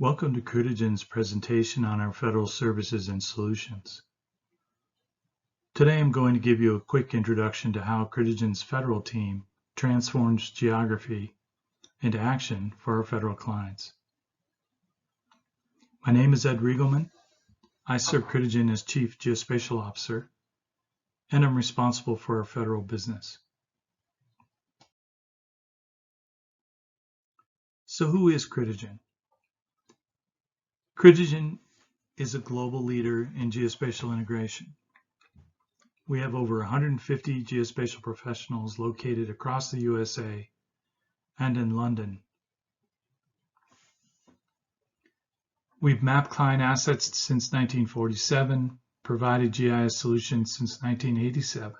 Welcome to Critigen's presentation on our federal services and solutions. Today I'm going to give you a quick introduction to how Critigen's federal team transforms geography into action for our federal clients. My name is Ed Riegelmann. I serve Critigen as Chief Geospatial Officer, and I'm responsible for our federal business. So who is Critigen? Critigen is a global leader in geospatial integration. We have over 150 geospatial professionals located across the USA and in London. We've mapped client assets since 1947, provided GIS solutions since 1987,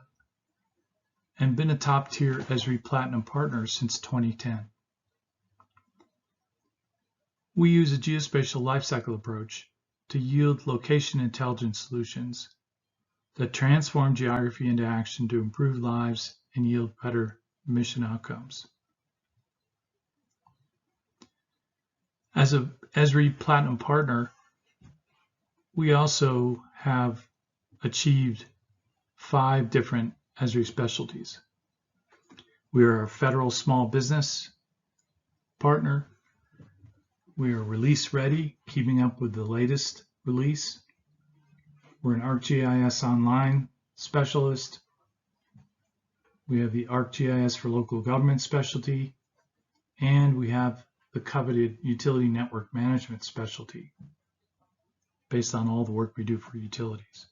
and been a top-tier Esri Platinum partner since 2010. We use a geospatial lifecycle approach to yield location intelligence solutions that transform geography into action to improve lives and yield better mission outcomes. As a Esri Platinum partner, we also have achieved 5 different Esri specialties. We are a federal small business partner. We are release ready, keeping up with the latest release. We're an ArcGIS Online specialist. We have the ArcGIS for local government specialty, and we have the coveted utility network management specialty based on all the work we do for utilities.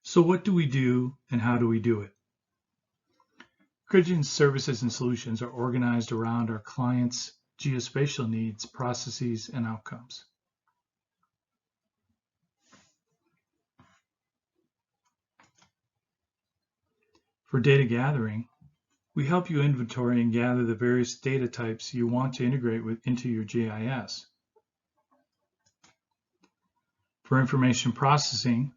So what do we do and how do we do it? Critigen's services and solutions are organized around our clients' geospatial needs, processes, and outcomes. For data gathering, we help you inventory and gather the various data types you want to integrate into your GIS. For information processing,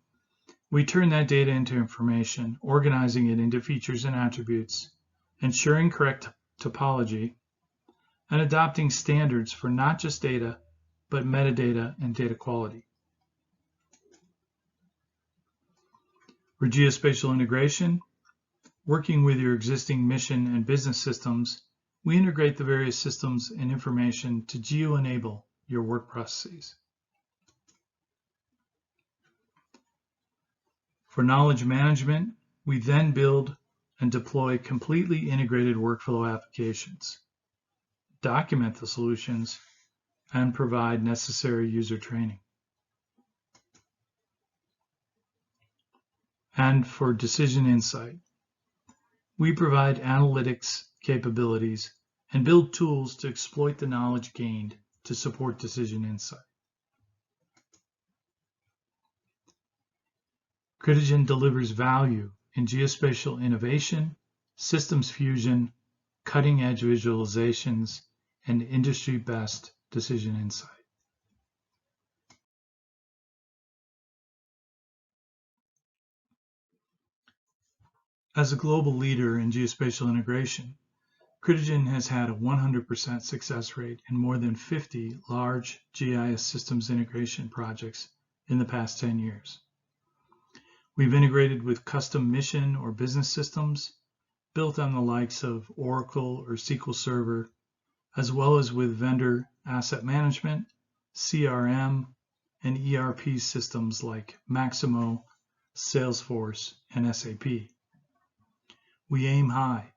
we turn that data into information, organizing it into features and attributes, ensuring correct topology, and adopting standards for not just data, but metadata and data quality. For geospatial integration, working with your existing mission and business systems, we integrate the various systems and information to geo-enable your work processes. For knowledge management, we then build and deploy completely integrated workflow applications, document the solutions, and provide necessary user training. And for decision insight, we provide analytics capabilities and build tools to exploit the knowledge gained to support decision insight. Critigen delivers value in geospatial innovation, systems fusion, cutting-edge visualizations, and industry-best decision insight. As a global leader in geospatial integration, Critigen has had a 100% success rate in more than 50 large GIS systems integration projects in the past 10 years. We've integrated with custom mission or business systems built on the likes of Oracle or SQL Server, as well as with vendor asset management, CRM, and ERP systems like Maximo, Salesforce, and SAP. We aim high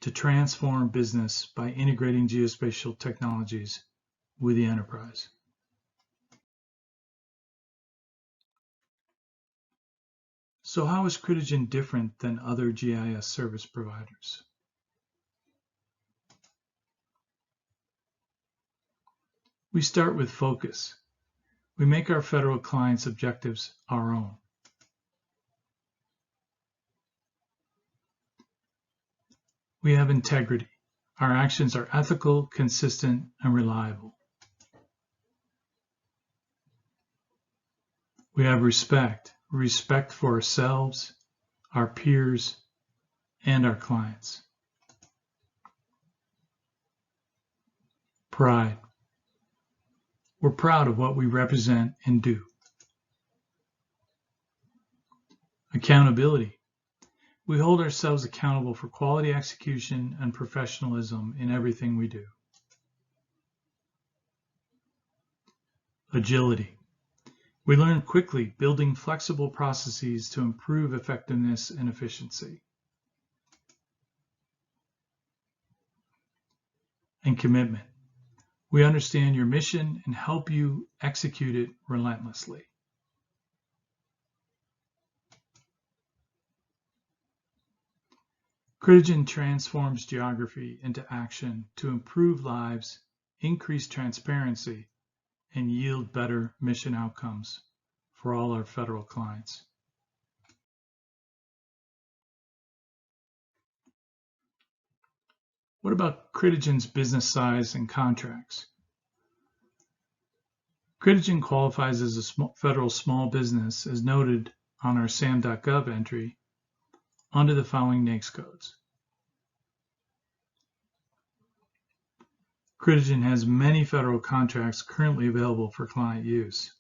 to transform business by integrating geospatial technologies with the enterprise. So how is Critigen different than other GIS service providers? We start with focus. We make our federal clients' objectives our own. We have integrity. Our actions are ethical, consistent, and reliable. We have respect for ourselves, our peers, and our clients. Pride. We're proud of what we represent and do. Accountability. We hold ourselves accountable for quality execution and professionalism in everything we do. Agility. We learn quickly, building flexible processes to improve effectiveness and efficiency. And commitment. We understand your mission and help you execute it relentlessly. Critigen transforms geography into action to improve lives, increase transparency, and yield better mission outcomes for all our federal clients. What about Critigen's business size and contracts? Critigen qualifies as a federal small business as noted on our SAM.gov entry under the following NAICS codes. Critigen has many federal contracts currently available for client use.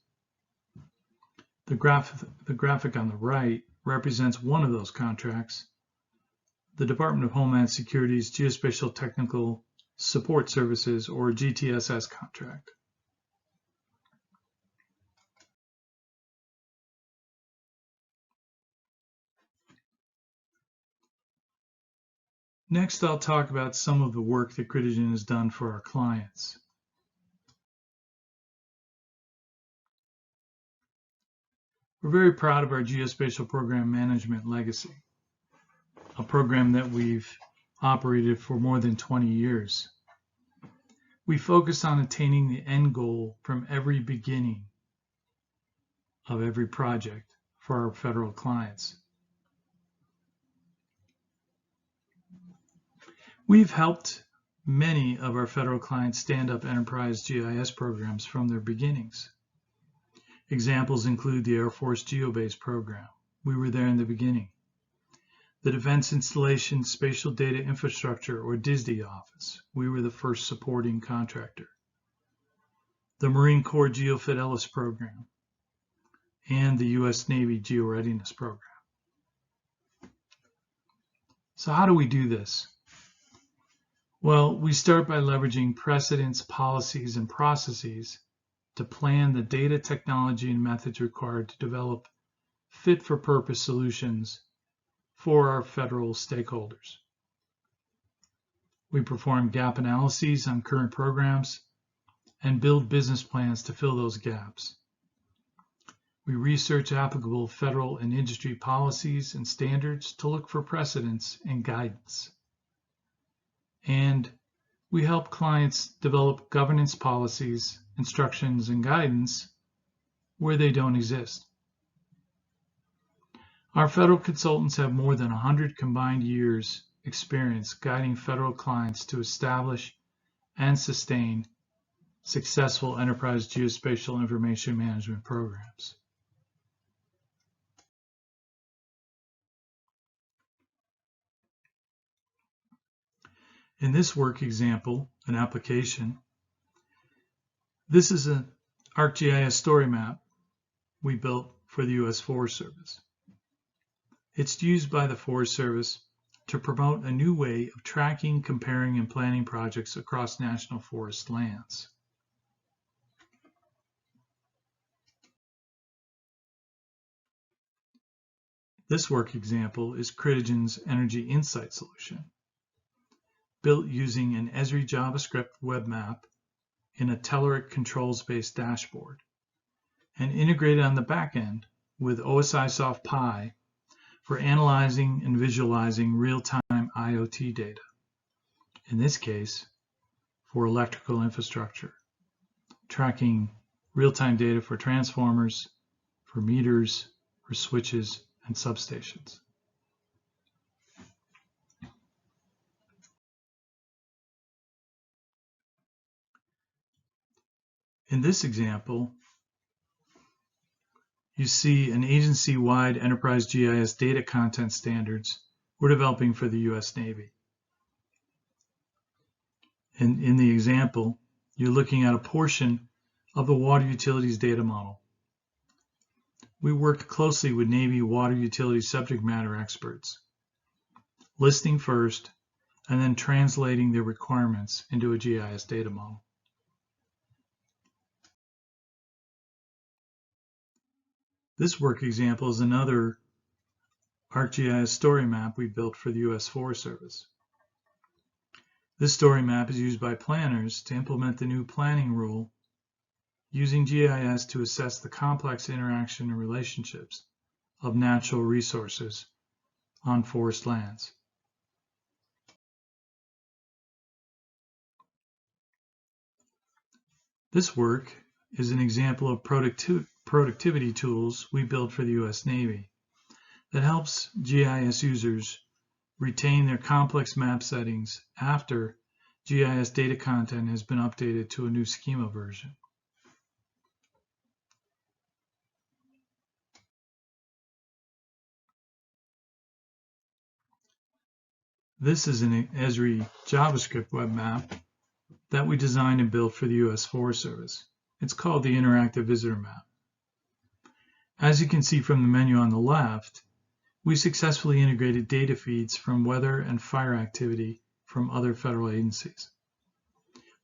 The graphic on the right represents one of those contracts, the Department of Homeland Security's Geospatial Technical Support Services, or GTSS contract. Next, I'll talk about some of the work that Critigen has done for our clients. We're very proud of our Geospatial Program Management legacy, a program that we've operated for more than 20 years. We focus on attaining the end goal from every beginning of every project for our federal clients. We've helped many of our federal clients stand up enterprise GIS programs from their beginnings. Examples include the Air Force GeoBase program. We were there in the beginning. The Defense Installation Spatial Data Infrastructure, or DISD office. We were the first supporting contractor. The Marine Corps GeoFidelis program and the U.S. Navy GeoReadiness program. So how do we do this? Well, we start by leveraging precedents, policies, and processes to plan the data, technology, and methods required to develop fit-for-purpose solutions for our federal stakeholders. We perform gap analyses on current programs and build business plans to fill those gaps. We research applicable federal and industry policies and standards to look for precedents and guidance. And we help clients develop governance policies, instructions, and guidance where they don't exist. Our federal consultants have more than 100 combined years experience guiding federal clients to establish and sustain successful enterprise geospatial information management programs. In this work example, an application, this is an ArcGIS story map we built for the U.S. Forest Service. It's used by the Forest Service to promote a new way of tracking, comparing, and planning projects across national forest lands. This work example is Critigen's Energy Insight solution, built using an Esri JavaScript web map in a Telerik controls-based dashboard, and integrated on the back end with OSIsoft Pi for analyzing and visualizing real-time IoT data, in this case, for electrical infrastructure, tracking real-time data for transformers, for meters, for switches, and substations. In this example, you see an agency-wide enterprise GIS data content standards we're developing for the U.S. Navy. In the example, you're looking at a portion of the water utilities data model. We worked closely with Navy water utilities subject matter experts, listing first and then translating their requirements into a GIS data model. This work example is another ArcGIS story map we built for the U.S. Forest Service. This story map is used by planners to implement the new planning rule using GIS to assess the complex interaction and relationships of natural resources on forest lands. This work is an example of productivity tools we built for the U.S. Navy that helps GIS users retain their complex map settings after GIS data content has been updated to a new schema version. This is an Esri JavaScript web map that we designed and built for the U.S. Forest Service. It's called the Interactive Visitor Map. As you can see from the menu on the left, we successfully integrated data feeds from weather and fire activity from other federal agencies.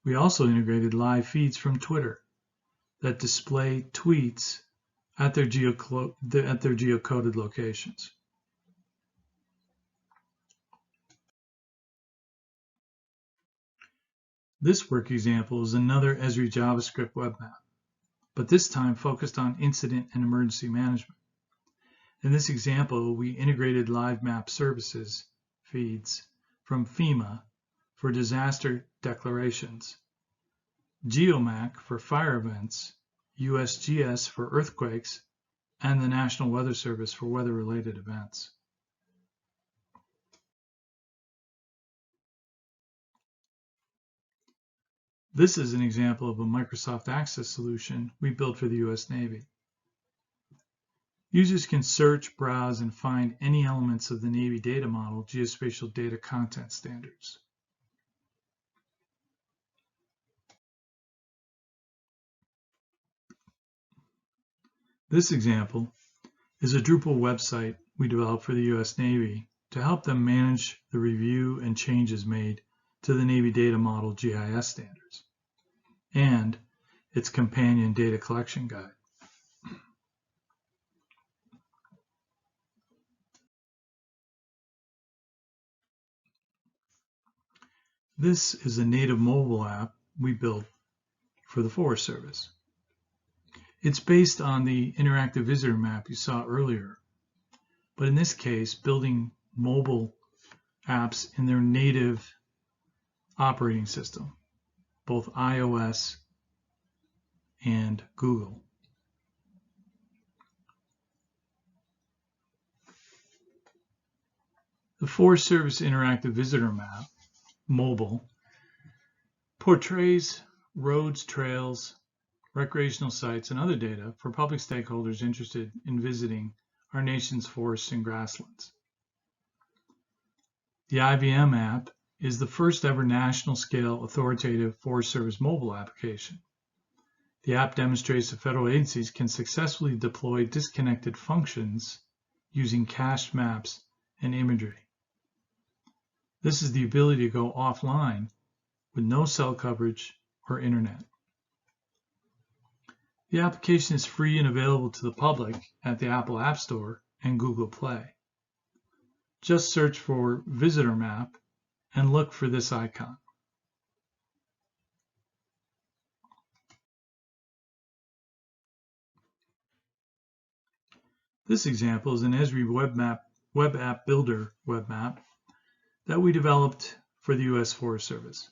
We also integrated live feeds from Twitter that display tweets at their geocoded locations. This work example is another Esri JavaScript web map, but this time focused on incident and emergency management. In this example, we integrated live map services feeds from FEMA for disaster declarations, GeoMac for fire events, USGS for earthquakes, and the National Weather Service for weather-related events. This is an example of a Microsoft Access solution we built for the U.S. Navy. Users can search, browse, and find any elements of the Navy data model geospatial data content standards. This example is a Drupal website we developed for the U.S. Navy to help them manage the review and changes made to the Navy data model GIS standards and its companion data collection guide. This is a native mobile app we built for the Forest Service. It's based on the interactive visitor map you saw earlier, but in this case, building mobile apps in their native operating system, both iOS and Google. The Forest Service Interactive Visitor Map, mobile, portrays roads, trails, recreational sites, and other data for public stakeholders interested in visiting our nation's forests and grasslands. The IVM app is the first ever national-scale authoritative Forest Service mobile application. The app demonstrates that federal agencies can successfully deploy disconnected functions using cached maps and imagery. This is the ability to go offline with no cell coverage or internet. The application is free and available to the public at the Apple App Store and Google Play. Just search for Visitor Map and look for this icon. This example is an Esri Web App Builder web map that we developed for the U.S. Forest Service.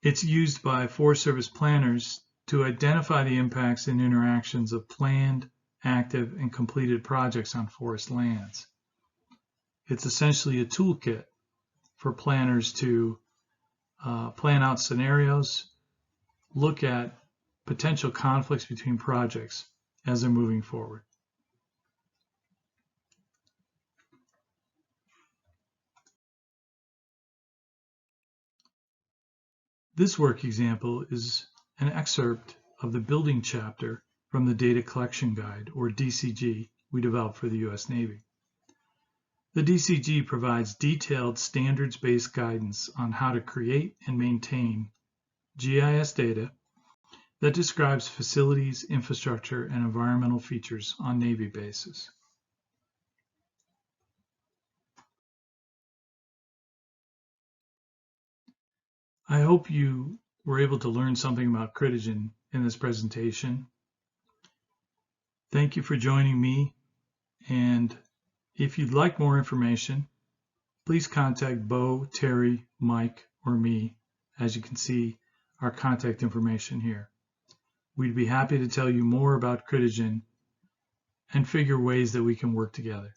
It's used by Forest Service planners to identify the impacts and interactions of planned, active, and completed projects on forest lands. It's essentially a toolkit for planners to plan out scenarios, look at potential conflicts between projects as they're moving forward. This work example is an excerpt of the building chapter from the Data Collection Guide, or DCG, we developed for the U.S. Navy. The DCG provides detailed standards-based guidance on how to create and maintain GIS data that describes facilities, infrastructure, and environmental features on Navy bases. I hope you were able to learn something about Critigen in this presentation. Thank you for joining me, and if you'd like more information, please contact Bo, Terry, Mike, or me. As you can see, our contact information here. We'd be happy to tell you more about Critigen and figure ways that we can work together.